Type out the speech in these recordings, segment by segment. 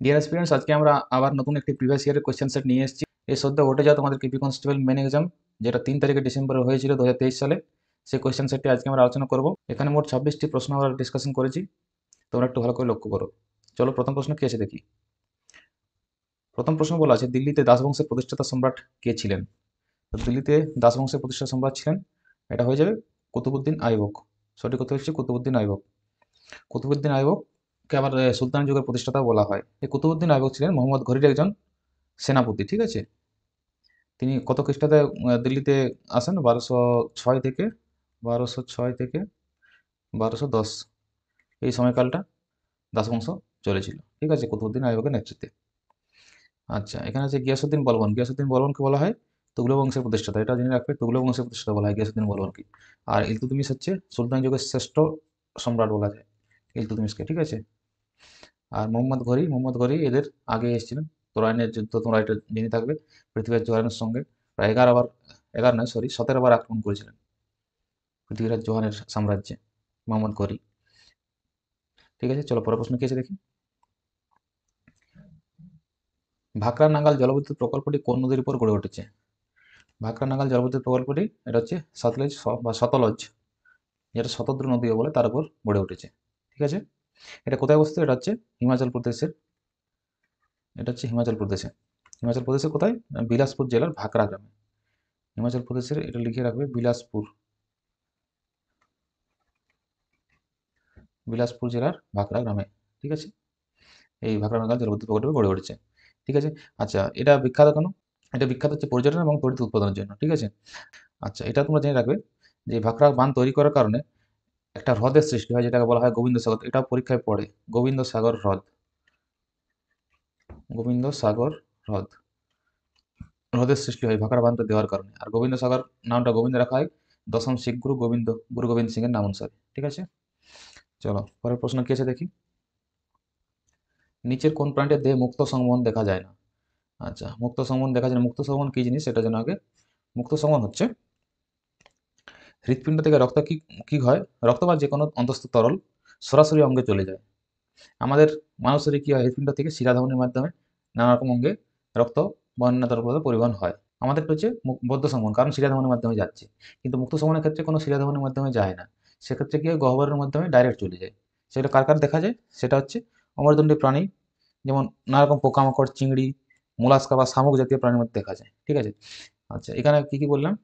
Dear students, আজকে আমরা আবার নতুন একটি প্রিভিয়াস ইয়ারের কোয়েশ্চেন সেট নিয়ে এসেছি। এই সদ্য ঘটে যাওয়া তোমাদের কেপি কনস্টেবল মেন এক্সাম, যেটা 3 তারিখে ডিসেম্বরে হয়েছিল 2023 সালে, সেই কোয়েশ্চেন সেটটি আজকে আমরা আলোচনা করব। এখানে মোট 26টি প্রশ্ন আমরা ডিসকাশন করেছি, তোমরা একটু ভালো করে লক্ষ্য করো। চলো প্রথম প্রশ্ন কি আছে দেখি। প্রথম প্রশ্ন বলা আছে, দিল্লিতে দাস বংশের প্রতিষ্ঠাতা সম্রাট কে ছিলেন? তো দিল্লিতে দাস বংশের প্রতিষ্ঠাতা সম্রাট ছিলেন, এটা হয়ে যাবে কুতুবউদ্দিন আইবক। সঠিক উত্তর হচ্ছে কুতুবউদ্দিন আইবক। কুতুবউদ্দিন আইবককে আবার সুলতান যুগের প্রতিষ্ঠাতা বলা হয়। এই কুতুবউদ্দিন আইবক ছিলেন মোহাম্মদ ঘুরির একজন সেনাপতি, ঠিক আছে। তিনি কত খ্রিস্টাব্দে দিল্লিতে আসেন? 1206 থেকে 1210, এই সময়কালটা দাসবংশ চলেছিল, ঠিক আছে, কুতুবউদ্দিন আইবকের নেতৃত্বে। আচ্ছা, এখানে আছে গিয়াসুদ্দিন বলবন। গিয়াসুদ্দিন বলবনকে বলা হয় তুগলক বংশের প্রতিষ্ঠাতা, এটা জেনে রাখবে, তুগলক বংশের প্রতিষ্ঠাতা বলা হয় গিয়াসুদ্দিন বলবনকে। আর ইলতুৎমিশ হচ্ছে সুলতান যুগের শ্রেষ্ঠ সম্রাট বলা যায় ইলতুৎমিশকে, ঠিক আছে। আর মোহাম্মদ ঘুরি এদের আগে এসেছিলেন। তোরাইনের যুদ্ধ তোমরা এটা জেনে থাকবে, পৃথ্বীরাজ চৌহানের সঙ্গে প্রায় 17 বার আক্রমণ করেছিলেন পৃথ্বীরাজ চৌহানের সাম্রাজ্যে মোহাম্মদ ঘুরি, ঠিক আছে। চলো পরের প্রশ্ন কি আছে দেখি। ভাকরা নাগাল জলবিদ্যুৎ প্রকল্পটি কোন নদীর উপর গড়ে উঠেছে? ভাকরা নাগাল জলবিদ্যুৎ প্রকল্পটি এটা হচ্ছে সতলজ, যেটা শতদ্রু নদীও বলে, তার উপর গড়ে উঠেছে, ঠিক আছে। এটা কোথায় অবস্থিত? এটা হচ্ছে হিমাচল প্রদেশের, এটা হচ্ছে হিমাচল প্রদেশের কোথায়? বিলাসপুর জেলার ভাকরা গ্রামে। হিমাচল প্রদেশের, এটা লিখে রাখবে, বিলাসপুর জেলার ভাকরা গ্রামে, ঠিক আছে। এই ভাকরা নাগাল জলবিদ্যুৎ প্রকল্প গড়ে উঠেছে, ঠিক আছে। আচ্ছা, এটা বিখ্যাত কেন? এটা বিখ্যাত হচ্ছে পর্যটন এবং তড়িৎ উৎপাদনের জন্য, ঠিক আছে। আচ্ছা, এটা তোমরা জেনে রাখবে যে ভাকরা বাঁধ তৈরি করার কারণে একটা হ্রদের সৃষ্টি হয়, যেটাকে বলা হয় গোবিন্দসাগর। এটা পরীক্ষায় পড়ে, গোবিন্দসাগর হ্রদ হ্রদের সৃষ্টি হয় ভাকরা বাঁধটা দেওয়ার কারণে। আর গোবিন্দসাগর নামটা গোবিন্দ রাখা হয় দশম শিখ গুরু গোবিন্দ সিং এর নাম অনুসারে, ঠিক আছে। চলো পরের প্রশ্ন কি আছে দেখি। নিচের কোন প্রাণীটির দেহে মুক্ত সংবহন দেখা যায় না? আচ্ছা, মুক্ত সংবহন দেখা যায় না, মুক্ত সংবহন কি জিনিস সেটা জানা আগে। মুক্ত সংবহন হচ্ছে হৃৎপিণ্ড থেকে রক্ত কি হয়, রক্ত বা যে কোনো অন্তস্থ তরল সরাসরি অঙ্গে চলে যায়। আমাদের মানুষের কি হয়, হৃৎপিণ্ড থেকে শিরাধমনির মাধ্যমে নানা রকম অঙ্গে রক্ত বা অন্য তরল পদার্থ পরিবহন হয়। আমাদের হচ্ছে বদ্ধ সংবহন, কারণ শিরাধমনির মাধ্যমে যাচ্ছে। কিন্তু মুক্ত সংবহনের ক্ষেত্রে কোনো শিরাধমনির মাধ্যমে যায় না, সেক্ষেত্রে কি হয়, গহ্বরের মাধ্যমে ডাইরেক্ট চলে যায়। সেটা কার কার দেখা যায়? সেটা হচ্ছে অমেরুদণ্ডী প্রাণী, যেমন নানা রকম পোকামাকড়, চিংড়ি, মোলাস্কা বা শামুক জাতীয় প্রাণীর মধ্যে দেখা যায়, ঠিক আছে। আচ্ছা, এখানে কি কি বললাম?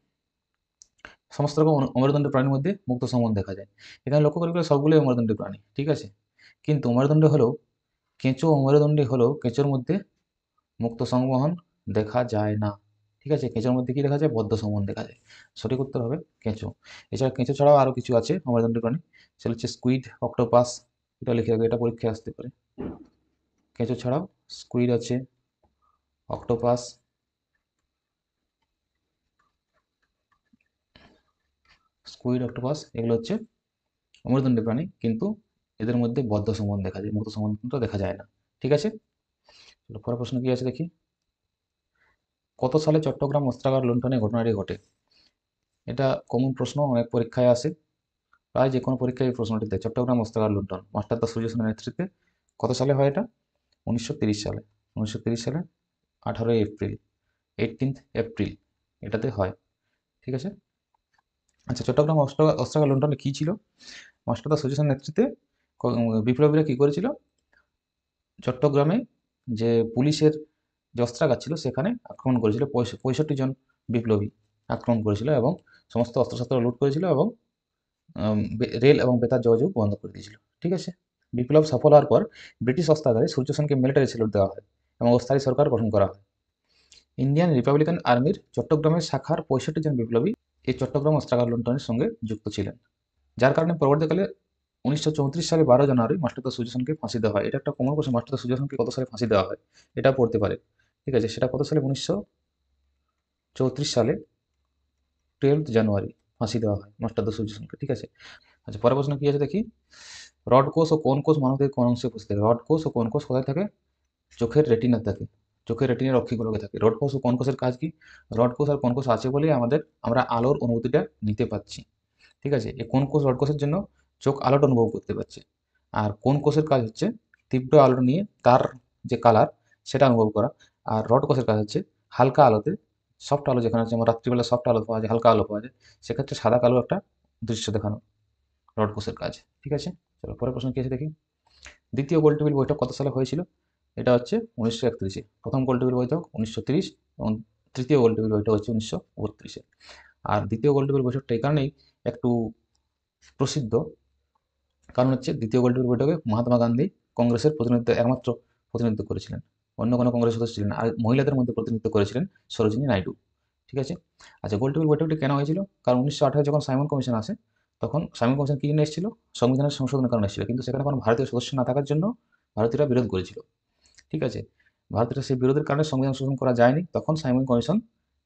সমস্ত রকম অমেরুদণ্ডী প্রাণীর মধ্যে মুক্ত সংবহন দেখা যায়। এখানে লক্ষ্য করে সবগুলোই অমেরুদণ্ডী প্রাণী, ঠিক আছে। কিন্তু অমেরুদণ্ডী হলেও কেঁচোর মধ্যে মুক্ত সংবহন দেখা যায় না, ঠিক আছে। কেঁচোর মধ্যে কি দেখা যায়? বদ্ধ সংবহন দেখা যায়। সঠিক উত্তর হবে কেঁচো। এছাড়া কেঁচো ছাড়াও আরও কিছু আছে অমেরুদণ্ডী প্রাণী, সেটা হচ্ছে স্কুইড, অক্টোপাস, এটা লিখে রাখবে, এটা পরীক্ষায় আসতে পারে। কেঁচো ছাড়াও স্কুইড আছে, অক্টোপাস, এগুলো হচ্ছে অমেরুদণ্ডী প্রাণী, কিন্তু এদের মধ্যে বদ্ধ সংবহন দেখা যায়, মুক্ত সংবহন কিন্তু দেখা যায় না, ঠিক আছে। পরের প্রশ্ন কি আছে দেখি। কত সালে চট্টগ্রাম অস্ত্রাগার লুণ্ঠনের ঘটনাটি ঘটে? এটা কমন প্রশ্ন, অনেক পরীক্ষায় আসে, প্রায় যে কোনো পরীক্ষায় এই প্রশ্নটি দেয়। চট্টগ্রাম অস্ত্রাগার লুণ্ঠন মাস্টারদা সূর্য সেনের নেতৃত্বে কত সালে হয় এটা? 1930 সালে। 1930 সালে 18 এপ্রিল, 18 এপ্রিল এটাতে হয়, ঠিক আছে। আচ্ছা, চট্টগ্রাম অস্ত্রাগার লুণ্ঠনে কী ছিল? মাস্টারদা সূর্য সেনের নেতৃত্বে বিপ্লবীরা কী করেছিল? চট্টগ্রামে যে পুলিশের যে অস্ত্রাগার ছিল সেখানে আক্রমণ করেছিল। 65 জন বিপ্লবী আক্রমণ করেছিল এবং সমস্ত অস্ত্রশস্ত্র লুট করেছিল এবং রেল এবং বেতার যোগাযোগ বন্ধ করে দিয়েছিল, ঠিক আছে। বিপ্লব সফল হওয়ার পর ব্রিটিশ অস্ত্রাগারে সূর্য সেনকে মিলিটারি স্যালুট দেওয়া হয় এবং অস্থায়ী সরকার গঠন করা হয়। ইন্ডিয়ান রিপাবলিকান আর্মির চট্টগ্রামের শাখার 65 জন বিপ্লবী এই চট্টগ্রাম অস্ত্রাগার লুণ্ঠনের সঙ্গে যুক্ত ছিলেন, যার কারণে পরবর্তীকালে 1934 সালে 12 জানুয়ারি মাস্টারদা সূর্য সেনকে ফাঁসি দেওয়া হয়। এটা একটা কমন প্রশ্ন, মাস্টারদা সূর্য সেনকে কত সালে ফাঁসি দেওয়া হয়, এটা পড়তে পারে, ঠিক আছে। সেটা কত সালে? 1934 সালে 12 জানুয়ারি ফাঁসি দেওয়া হয় মাস্টারদা সূর্য সেনকে, ঠিক আছে। আচ্ছা, পরের প্রশ্ন কি আছে দেখি। রড কোষ ও কোন কোষ মানবদেহের কোন অংশে উপস্থিত থাকে? রড কোষ ও কোন কোষ কোথায় থাকে? চোখের রেটিনা থাকে, চোখের রেটিনার অক্ষিগোলকে থাকে। রড কোষ ও কোন কোষের কাজ কি? রড কোষ আর কোন কোষ আছে বলেই আমরা আলোর অনুভূতিটা নিতে পাচ্ছি, ঠিক আছে। এই কোন কোষ রড কোষের জন্য চোখ আলোটা অনুভব করতে পারছে। আর কোন কোষের কাজ হচ্ছে তীব্র আলো নিয়ে তার যে কালার সেটা অনুভব করা। আর রড কোষের কাজ হচ্ছে হালকা আলোতে, সফট আলো যেখানে হচ্ছে আমার রাত্রিবেলা সফট আলো পাওয়া যায়, হালকা আলো পাওয়া যায়, সেক্ষেত্রে সাদা কালো একটা দৃশ্য দেখানো রড কোষের কাজ। ঠিক আছে, চলো পরের প্রশ্ন কি আছে দেখি। দ্বিতীয় গোলটেবিল বৈঠক কত সালে হয়েছিল? এটা হচ্ছে 1931-এ। প্রথম গোলটেবিল বৈঠক 1930 এবং তৃতীয় গোলটেবিল বৈঠক হচ্ছে 1932-এ। আর দ্বিতীয় গোলটেবিল বৈঠকটা এই কারণেই একটু প্রসিদ্ধ, কারণ হচ্ছে দ্বিতীয় গোলটেবিল বৈঠকে মহাত্মা গান্ধী কংগ্রেসের প্রতিনিধিত্ব, একমাত্র প্রতিনিধিত্ব করেছিলেন, অন্য কোনো কংগ্রেস সদস্য ছিলেন না। আর মহিলাদের মধ্যে প্রতিনিধিত্ব করেছিলেন সরোজিনী নাইডু। ঠিক আছে, আচ্ছা গোলটেবিল বৈঠকটি কেন হয়েছিল? কারণ 1918 যখন সাইমন কমিশন আসে, তখন সাইমন কমিশন কি জন্য এসেছিল? সংবিধানের সংশোধনের কারণে এসেছিল, কিন্তু সেখানে কোনো ভারতীয় সদস্য না থাকার জন্য ভারতীয়রা বিরোধ করেছিল। ঠিক আছে, ভারতীয়রা সেই বিরোধের কারণে সংবিধান সংশোধন করা যায়নি, তখন সাইমন কমিশন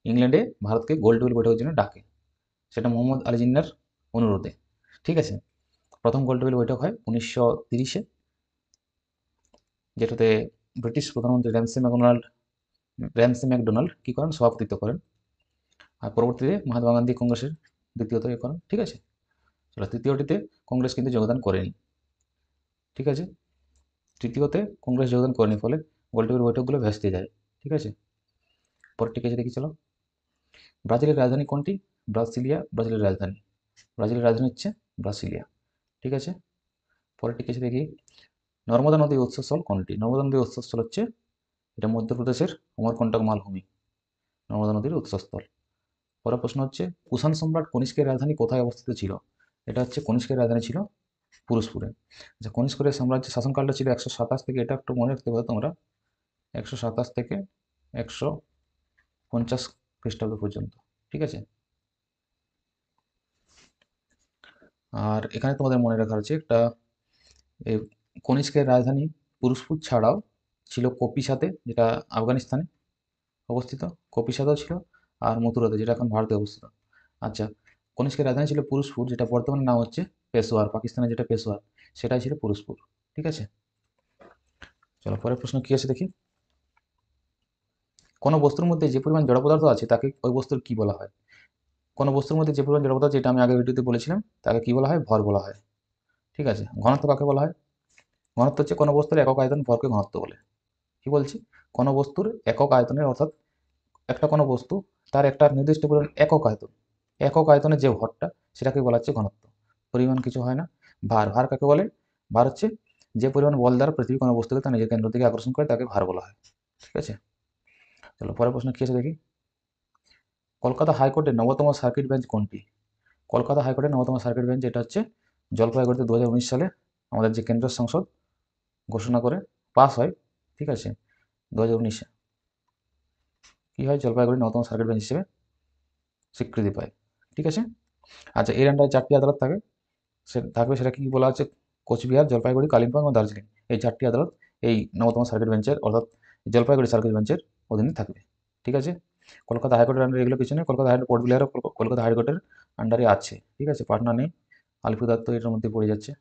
ইংল্যান্ডে ভারতকে গোলটেবিল বৈঠকের জন্য ডাকে, সেটা মোহাম্মদ আলী জিন্নার অনুরোধে। ঠিক আছে, প্রথম গোলটেবিল বৈঠক হয় 1930-এ, যেটাতে ব্রিটিশ প্রধানমন্ত্রী র্যামসে ম্যাকডোনাল্ড কি করেন? সভাপতিত্ব করেন। আর পরবর্তীতে মহাত্মা গান্ধী কংগ্রেসের দ্বিতীয়ত এ করেন। ঠিক আছে, চলো তৃতীয়টিতে কংগ্রেস কিন্তু যোগদান করেনি। ঠিক আছে, তৃতীয়তে কংগ্রেস যোগদান করেনি, ফলে গোলটেবিল বৈঠকগুলো ভেস্তে যায়। ঠিক আছে, পরেরটি কেছে দেখি চলো। ব্রাজিলের রাজধানী কোনটি? ব্রাজিলের রাজধানী। ব্রাজিলের রাজধানী হচ্ছে ব্রাসিলিয়া। ঠিক আছে, পরেরটি কেছে দেখি। নর্মদা নদীর উৎসস্থল কোনটি? নর্মদা নদীর উৎসস্থল হচ্ছে, এটা মধ্যপ্রদেশের অমরকন্টক মালভূমি নর্মদা নদীর উৎসস্থল। পরের প্রশ্ন হচ্ছে, কুষাণ সম্রাট কনিষ্কের রাজধানী কোথায় অবস্থিত ছিল? এটা হচ্ছে কনিষ্কের রাজধানী ছিল পুরুষপুরে। আচ্ছা, কনিষ্কের সাম্রাজ্যের শাসনকালটা ছিল 127 থেকে, এটা একটু মনে রাখতে পারো তোমরা, 127 থেকে 150 খ্রিস্টাব্দ পর্যন্ত। ঠিক আছে, আর এখানে তোমাদের মনে রাখার আছে একটা, এই কনিষ্কের রাজধানী পুরুষপুর ছাড়াও ছিল কপিসাতে, যেটা আফগানিস্তানে অবস্থিত, কপিসাতেও ছিল, আর মথুরাতে, যেটা এখন ভারতে অবস্থিত। আচ্ছা, কনিষ্কের রাজধানী ছিল পুরুষপুর, যেটা বর্তমানে নাম হচ্ছে পেশোয়ার, পাকিস্তানের যেটা পেশোয়ার সেটাই ছিল পুরুষপুর। ঠিক আছে, চলো পরের প্রশ্ন কি আছে দেখি। কোনো বস্তুর মধ্যে যে পরিমাণ জড় পদার্থ আছে তাকে ওই বস্তুর কি বলা হয়? কোনো বস্তুর মধ্যে যে পরিমাণ জড় পদার্থ, যেটা আমি আগের ভিডিওতে বলেছিলাম, তাকে কি বলা হয়? ভর বলা হয়। ঠিক আছে, ঘনত্ব কাকে বলা হয়? ঘনত্ব হচ্ছে কোনো বস্তুর একক আয়তন, ভরকে ঘনত্ব বলে। কি বলছি? কোনো বস্তুর একক আয়তনের, অর্থাৎ একটা কোনো বস্তু, তার একটা নির্দিষ্ট পরিমাণ একক আয়তন, একক আয়তনের যে ভরটা, সেটাকে বলা হচ্ছে ঘনত্ব। পরিমাণ কিছু হয় না। ভার, ভার কাকে বলে? ভার হচ্ছে যে পরিমাণ বল দ্বারা পৃথিবী কোনো বস্তুকে তার নিজের কেন্দ্র থেকে আকর্ষণ করে, তাকে ভার বলা হয়। ঠিক আছে, চলো পরের প্রশ্ন কি আছে দেখি। কলকাতা হাইকোর্টের 9তম সার্কিট বেঞ্চ কোনটি? কলকাতা হাইকোর্টের 9তম সার্কিট বেঞ্চ, এটা হচ্ছে জলপাইগুড়িতে 2019 সালে আমাদের যে কেন্দ্রীয় সংসদ ঘোষণা করে পাস হয়। ঠিক আছে, 2019-এ কি হয়? জলপাইগুড়ি 9তম সার্কিট বেঞ্চ হিসেবে স্বীকৃতি পায়। ঠিক আছে, আচ্ছা এর আন্ডারে 4টি আদালত থাকে, সে থাকবে, সেটা কি বলা আছে? কোচবিহার, জলপাইগুড়ি, কালিম্পং এবং দার্জিলিং, এই 4টি আদালত এই 9তম সার্কিট বেঞ্চের, অর্থাৎ জলপাইগুড়ি সার্কিট বেঞ্চের অধীনে থাকবে। ঠিক আছে, কলকাতা হাইকোর্টের আন্ডারে এগুলো কিছু নেই, কলকাতা হাইকোর্ট কোর্ট বিলারও কলকাতা হাইকোর্টের আন্ডারে আছে। ঠিক আছে, পাটনা নেই, আলিপুরদার তো এটার মধ্যে পড়ে যাচ্ছে।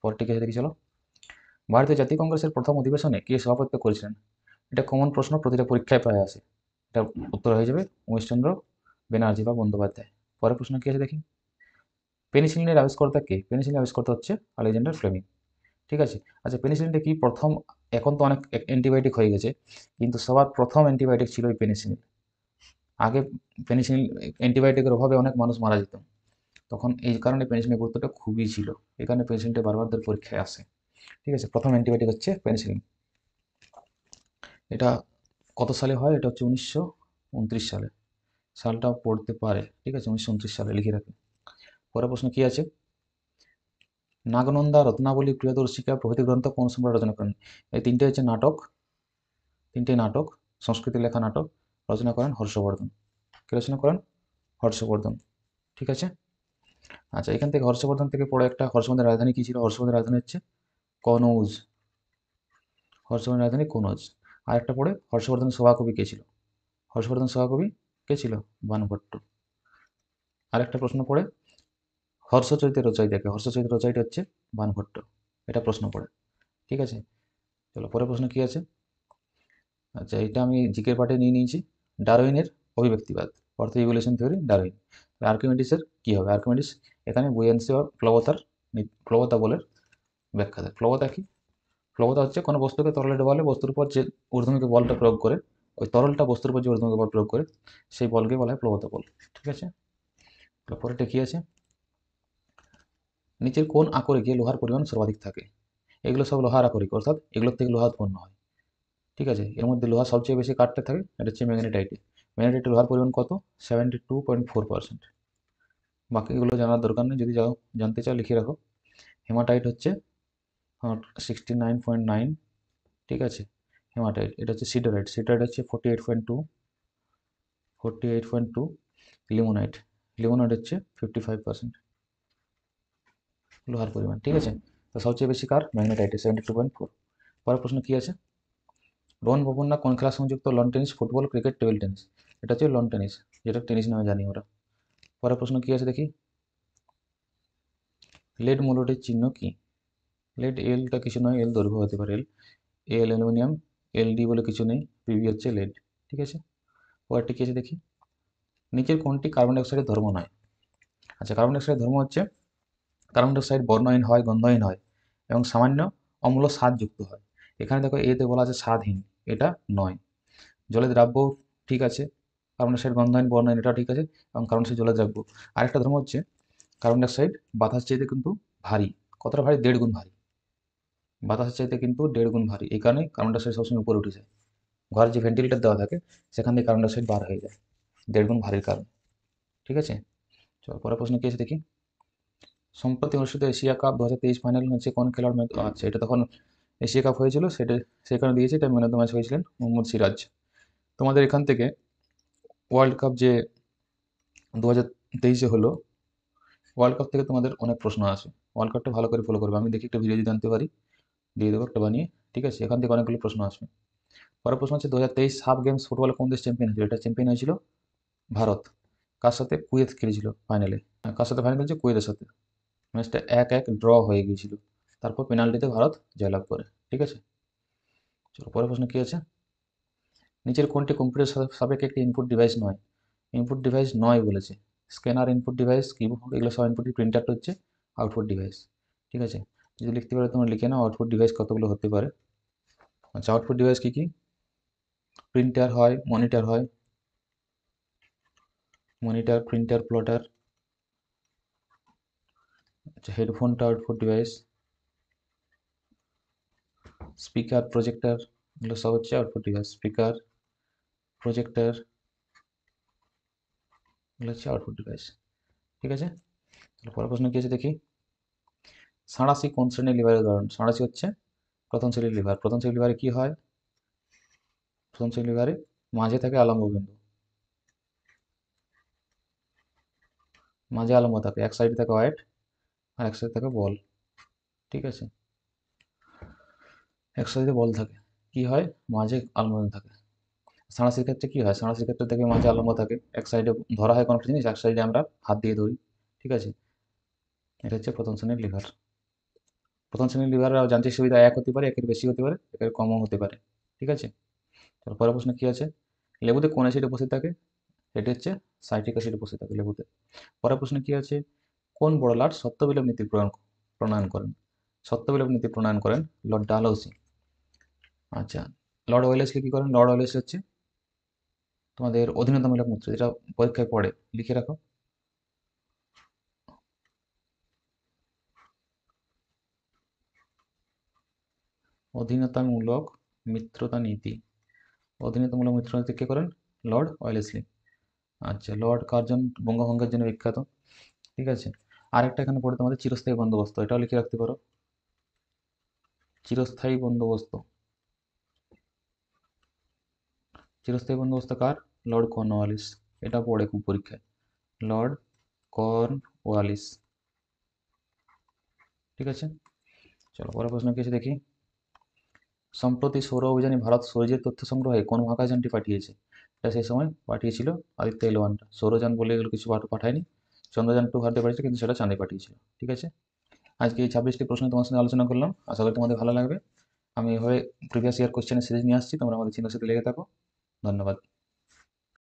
পরটি কেসে দেখি চলো। ভারতীয় জাতীয় কংগ্রেসের প্রথম অধিবেশনে কে সভাপতিত্ব করেছিলেন? এটা কমন প্রশ্ন, প্রতিটা পরীক্ষায় প্রায় আসে। এটা উত্তর হয়ে যাবে উমেশচন্দ্র ব্যানার্জি বা বন্দ্যোপাধ্যায়। পরের প্রশ্ন কি আছে দেখি। পেনিসিলিনের আবিষ্কর্তা কে? পেনিসিলিনের আবিষ্কর্তা হচ্ছে আলেকজান্ডার ফ্লেমিং। ঠিক আছে, আচ্ছা পেনিসিলিনটা কি প্রথম, এখন তো অনেক অ্যান্টিবায়োটিক হয়ে গেছে, কিন্তু সবার প্রথম অ্যান্টিবায়োটিক ছিল এই পেনিসিলিন। আগে পেনিসিলিন, অ্যান্টিবায়োটিকের অভাবে অনেক মানুষ মারা যেত, তখন এই কারণে পেনিসিলিনের গুরুত্বটা খুবই ছিল, এই কারণে পেনিসিলিনটা বারবার ধরে পরীক্ষায় আসে। ঠিক আছে, প্রথম অ্যান্টিবায়োটিক হচ্ছে পেনিসিলিন। এটা কত সালে হয়? এটা হচ্ছে 1929 সালে, সালটা পড়তে পারে। ঠিক আছে, 1929 সালে লিখে রাখি। পরের প্রশ্ন কি আছে। নাগনন্দা, রত্নাবলী, প্রিয়দর্শিকা প্রভৃতি গ্রন্থ কোন সম্রাট রচনা করেন? এই তিনটে হচ্ছে নাটক, তিনটে নাটক, সংস্কৃতে লেখা নাটক, রচনা করেন হর্ষবর্ধন। কে রচনা করেন? হর্ষবর্ধন। ঠিক আছে, আচ্ছা এখান থেকে হর্ষবর্ধন থেকে পড়ে একটা, হর্ষবর্ধনের রাজধানী কি ছিল? হর্ষবর্ধনের রাজধানী হচ্ছে কনৌজ। হর্ষবর্ধনের রাজধানী কনৌজ। আর একটা পড়ে, হর্ষবর্ধনের সভাকবি কে ছিল? হর্ষবর্ধন সভাকবি কে ছিল? বাণভট্ট। আরেকটা প্রশ্ন পড়ে, হর্ষচরিতের রচয়িতা কে? হর্ষচরিতের রচয়িতা হচ্ছে বাণভট্ট। এটা প্রশ্ন পড়ে। ঠিক আছে, চলো পরের প্রশ্ন কি আছে। আচ্ছা এটা আমি জিকের পার্টে নিয়ে নিয়েছি। ডারউইনের অভিব্যক্তিবাদ, অর্থ ইভলিউশন থিওরি, ডারউইন। আর্কিমিডিসের কি হবে? আর্কিমিডিস এখানে বুয়ান্সি বা প্লবতার, প্লবতা বলের ব্যাখ্যা দেয়। প্লবতা কি? প্লবতা হচ্ছে কোনো বস্তুকে তরলে ডোবালে বস্তুর উপর যে ঊর্ধ্বমুখী বলটা প্রয়োগ করে, ওই তরলটা বস্তুর উপর যে ঊর্ধ্বমুখী বল প্রয়োগ করে সেই বলকে বলা হয় প্লবতা বল। ঠিক আছে, পরেরটা কি আছে, নিচের কোন আকরিকে লোহার পরিমাণ সর্বাধিক থাকে? এগুলো সব লোহার আকরিক, অর্থাৎ এগুলোর থেকে লোহা উৎপন্ন হয়। ঠিক আছে, এর মধ্যে লোহা সবচেয়ে বেশি কাটতে থাকে, এটা হচ্ছে ম্যাগনেটাইটে। ম্যাগনেটাইটে লোহার পরিমাণ কত? 72.4%। বাকিগুলো জানার দরকার নেই, যদি জানতে চাও লিখে রাখো। হেমাটাইট হচ্ছে 69.9। ঠিক আছে, হেমাটাইট। এটা হচ্ছে সিডারাইট, সিডারাইট হচ্ছে 48.2। লিমোনাইট, লিমোনাইট হচ্ছে 55% লোহার পরিমাণ। ঠিক আছে, তো সবচেয়ে বেশি কার? ম্যাগনেটাইটে, 72.4। পরের প্রশ্ন কি আছে, রোহন বোপান্না কোন খেলার সঙ্গে যুক্ত? Loan tennis, football, cricket, table tennis? এটা হচ্ছে লন টেনিস, যেটা টেনিস নামে জানি আমরা। পরের প্রশ্ন কি আছে দেখি, লেড মূলটির চিহ্ন কি? লেড, এলটা কিছু নয়, এল দৈর্ঘ্য হতে পারে, এল অ্যালুমিনিয়াম, এল ডি বলে কিছু নেই, পিবি হচ্ছে লেড। ঠিক আছে, পরেরটি কি আছে দেখি, নিচের কোনটি কার্বন ডাইঅক্সাইডের ধর্ম নয়? আচ্ছা, কার্বন ডাইঅক্সাইডের ধর্ম হচ্ছে কার্বন ডাইঅক্সাইড বর্ণহীন হয়, গন্ধহীন হয় এবং সামান্য অম্ল স্বাদযুক্ত হয়। এখানে দেখো এতে বলা আছে স্বাদহীন, এটা নয়। জলে দ্রাব্য, ঠিক আছে। কার্বন ডাইঅক্সাইড গন্ধহীন, বর্ণহীন, এটাও ঠিক আছে, এবং কার্বন ডাইঅক্সাইড জলে দ্রাব্য। আরেকটা ধর্ম হচ্ছে কার্বন ডাইঅক্সাইড বাতাস চাইতে কিন্তু ভারী। কতটা ভারী? 1.5 গুণ ভারী। বাতাসের চাইতে কিন্তু 1.5 গুণ ভারী, এই কারণে কার্বন ডাইঅক্সাইড সবসময় উপরে উঠে যায়। ঘরে যে ভেন্টিলেটর দেওয়া থাকে সেখান থেকে কার্বন ডাইঅক্সাইড বার হয়ে যায় 1.5 গুণ ভারীর কারণে। ঠিক আছে, চলো পরের প্রশ্ন কি আছে দেখি, সম্প্রতি অনুষ্ঠিত এশিয়া কাপ 2023 ফাইনাল হচ্ছে কোন খেলার ম্যাচ? আচ্ছা, এটা তখন এশিয়া কাপ হয়েছিল, সেটা সেখানে দিয়েছে, এটা ম্যান অফ দ্য ম্যাচ হয়েছিলেন মোহাম্মদ সিরাজ। তোমাদের এখান থেকে ওয়ার্ল্ড কাপ যে 2023-এ হলো, ওয়ার্ল্ড কাপ থেকে তোমাদের অনেক প্রশ্ন আসে। ওয়ার্ল্ড কাপটা ভালো করে ফলো করবে, আমি দেখি একটা ভিডিও যদি আনতে পারি দিয়ে দেবো একটা বানিয়ে। ঠিক আছে, এখান থেকে অনেকগুলো প্রশ্ন আসবে। পরের প্রশ্ন হচ্ছে 2023 সাব গেমস ফুটবলে কোন দেশ চ্যাম্পিয়ন হয়েছিল? এটা চ্যাম্পিয়ন হয়েছিল ভারত। কার সাথে? কুয়েত খেলেছিল ফাইনালে। কার সাথে ফাইনাল খেলেছে? কুয়েতের সাথে। ম্যাচটা 1-1 ড্র হয়ে গিয়েছিল, তারপর পেনাল্টিতে ভারত জয়লাভ করে। ঠিক আছে, চলো পরের প্রশ্ন কি আছে, নিচের কোনটি কম্পিউটার সাপেক্ষে একটি ইনপুট ডিভাইস নয়? ইনপুট ডিভাইস নয় বলেছে, স্ক্যানার ইনপুট ডিভাইস, কিবোর্ড, এগুলো সব ইনপুট, প্রিন্টারটা হচ্ছে আউটপুট ডিভাইস। ঠিক আছে, যদি লিখতে পারো তোমরা লিখে নাও আউটপুট ডিভাইস কতগুলো হতে পারে। আচ্ছা, আউটপুট ডিভাইস কি কি? প্রিন্টার হয়, মনিটর হয়, মনিটর, প্রিন্টার, প্লটার। আচ্ছা, হেডফোনটা আউটপুট ডিভাইস, স্পিকার, প্রজেক্টর, এগুলো সব হচ্ছে আউটপুট ডিভাইস। স্পিকার, প্রজেক্টর, এগুলো হচ্ছে আউটপুট ডিভাইস। ঠিক আছে, তাহলে পরের প্রশ্ন কি আছে দেখি, সাঁড়াশি কোন শ্রেণীর লিভারের উদাহরণ? সাঁড়াশি হচ্ছে প্রথম শ্রেণীর লিভার। প্রথম শ্রেণীর লিভারে কি হয়? প্রথম শ্রেণীর লিভারে মাঝে থাকে আলম্ব বিন্দু, মাঝে আলম্ব থাকে, এক সাইডে থাকে ওয়াইট আর এক সাইডে থাকে বল। ঠিক আছে, এক সাইডে বল থাকে, কি হয়? মাঝে আলম্ব বিন্দু থাকে। সাঁড়াশির ক্ষেত্রে কি হয়? সাঁড়াশির ক্ষেত্রে দেখবে মাঝে আলম্ব থাকে, এক সাইডে ধরা হয় কোনো একটা জিনিস, এক সাইডে আমরা হাত দিয়ে ধরি। ঠিক আছে, এটা হচ্ছে প্রথম শ্রেণীর লিভার। প্রথম শ্রেণীর লিভার যান্ত্রিক সুবিধা এক হতে পারে, একের বেশি হতে পারে, একের কমও হতে পারে। ঠিক আছে, তারপরে প্রশ্ন কি আছে, লেবুতে কোন অ্যাসিড উপস্থিত থাকে? এটি হচ্ছে সাইট্রিক অ্যাসিড উপস্থিত থাকে লেবুতে। পরের প্রশ্ন কি আছে, কোন বড় লর্ড সত্যবিলোপ নীতি প্রণয়ন করেন? সত্যবিলোপ নীতি প্রণয়ন করেন লর্ড ডালহৌসি। আচ্ছা, লর্ড ওয়েলেসলি কি করেন? লর্ড ওয়েলেসলি হচ্ছে তোমাদের অধীনতামূলক মূত্র, যেটা পরীক্ষায় পড়ে, লিখে রাখো। অধীনতামূলক মিত্রতা নীতি, অধীনতামূলক মিত্রতা নীতি কে করেন? Lord Wellesley. আচ্ছা, লর্ড কার্জন বঙ্গভঙ্গের জন্য বিখ্যাত। ঠিক আছে, আরেকটা এখানে পড়ে তোমাদের চিরস্থায়ী বন্দোবস্ত, এটাও লিখে রাখতে পারো। চিরস্থায়ী বন্দোবস্ত, চিরস্থায়ী বন্দোবস্ত কার? Lord Cornwallis. এটা পড়ে খুব পরীক্ষায়, লর্ড কর্নওয়ালিস। ঠিক আছে, চলো পরের প্রশ্ন কি আছে দেখি, সম্প্রতি সৌর অভিযানে ভারত সূর্যের তথ্য সংগ্রহে কোন মহাকাশযানটি পাঠিয়েছে? এটা সেই সময় পাঠিয়েছিল আদিত্য এল1টা, সৌরযান বলে এগুলো কিছু পাঠায়নি। চন্দ্রযান 2 ভারতে পাঠিয়েছে, কিন্তু সেটা চাঁদে পাঠিয়েছিল। ঠিক আছে, আজকে এই 26টি প্রশ্ন তোমার সঙ্গে আলোচনা করলাম, আশা করি তোমাদের ভালো লাগবে। আমি এভাবে প্রিভিয়াস ইয়ার কোশ্চেনের সিরিজ নিয়ে আসছি, তোমরা আমাদের চ্যানেলের সাথে লেগে থাকো। ধন্যবাদ।